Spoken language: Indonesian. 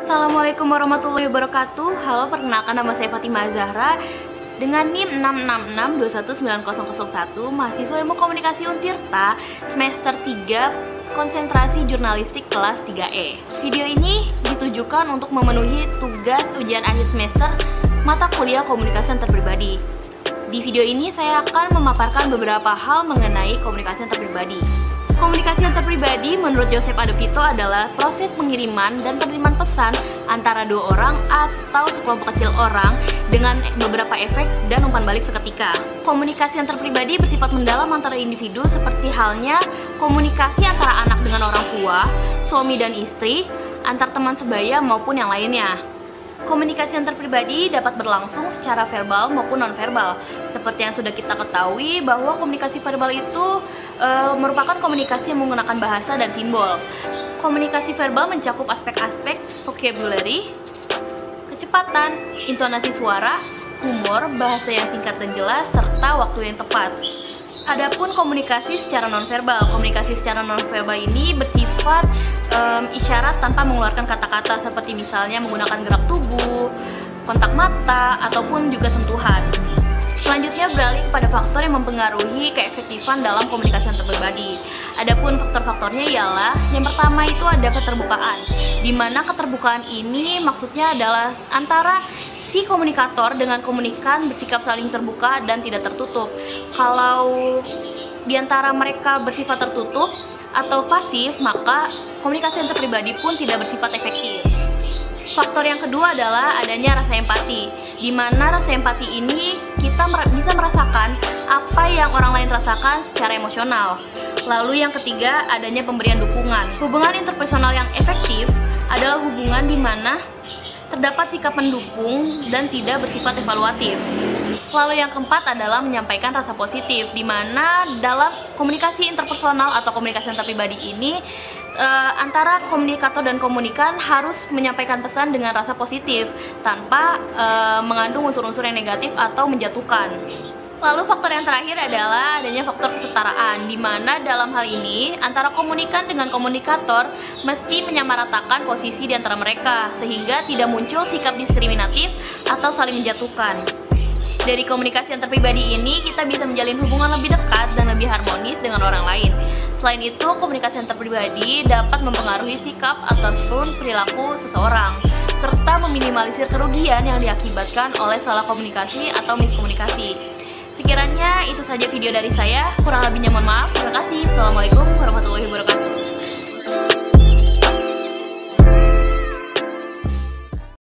Assalamualaikum warahmatullahi wabarakatuh. Halo, perkenalkan nama saya Fatimah Zahra dengan NIM 666219001, mahasiswa Ilmu Komunikasi Untirta semester 3 konsentrasi jurnalistik kelas 3E. Video ini ditujukan untuk memenuhi tugas ujian akhir semester mata kuliah komunikasi antar pribadi. Di video ini saya akan memaparkan beberapa hal mengenai komunikasi antar pribadi. Komunikasi antar pribadi menurut Joseph Adovito adalah proses pengiriman dan penerimaan pesan antara dua orang atau sekelompok kecil orang dengan beberapa efek dan umpan balik seketika. Komunikasi antar pribadi bersifat mendalam antara individu seperti halnya komunikasi antara anak dengan orang tua, suami dan istri, antar teman sebaya maupun yang lainnya. Komunikasi antar pribadi dapat berlangsung secara verbal maupun non-verbal. Seperti yang sudah kita ketahui bahwa komunikasi verbal itu merupakan komunikasi yang menggunakan bahasa dan simbol. Komunikasi verbal mencakup aspek-aspek vocabulary, kecepatan, intonasi suara, humor, bahasa yang singkat dan jelas, serta waktu yang tepat. Adapun komunikasi secara nonverbal, komunikasi secara nonverbal ini bersifat isyarat tanpa mengeluarkan kata-kata, seperti misalnya menggunakan gerak tubuh, kontak mata, ataupun juga sentuhan. Selanjutnya beralih kepada faktor yang mempengaruhi keefektifan dalam komunikasi antar pribadi. Adapun faktor-faktornya ialah yang pertama itu ada keterbukaan, di mana keterbukaan ini maksudnya adalah antara si komunikator dengan komunikan bersikap saling terbuka dan tidak tertutup. Kalau di antara mereka bersifat tertutup atau pasif, maka komunikasi antar pribadi pun tidak bersifat efektif. Faktor yang kedua adalah adanya rasa empati, di mana rasa empati ini kita bisa merasakan apa yang orang lain rasakan secara emosional. Lalu yang ketiga, adanya pemberian dukungan. Hubungan interpersonal yang efektif adalah hubungan di mana terdapat sikap mendukung dan tidak bersifat evaluatif. Lalu yang keempat adalah menyampaikan rasa positif, di mana dalam komunikasi interpersonal atau komunikasi antar pribadi ini antara komunikator dan komunikan harus menyampaikan pesan dengan rasa positif tanpa mengandung unsur-unsur yang negatif atau menjatuhkan. Lalu faktor yang terakhir adalah adanya faktor kesetaraan, di mana dalam hal ini antara komunikan dengan komunikator mesti menyamaratakan posisi di antara mereka sehingga tidak muncul sikap diskriminatif atau saling menjatuhkan. Dari komunikasi antar pribadi ini kita bisa menjalin hubungan lebih dekat dan lebih harmonis dengan orang lain. Selain itu, komunikasi antar pribadi dapat mempengaruhi sikap ataupun perilaku seseorang, serta meminimalisir kerugian yang diakibatkan oleh salah komunikasi atau miskomunikasi. Sekiranya itu saja video dari saya, kurang lebihnya mohon maaf. Terima kasih. Assalamualaikum warahmatullahi wabarakatuh.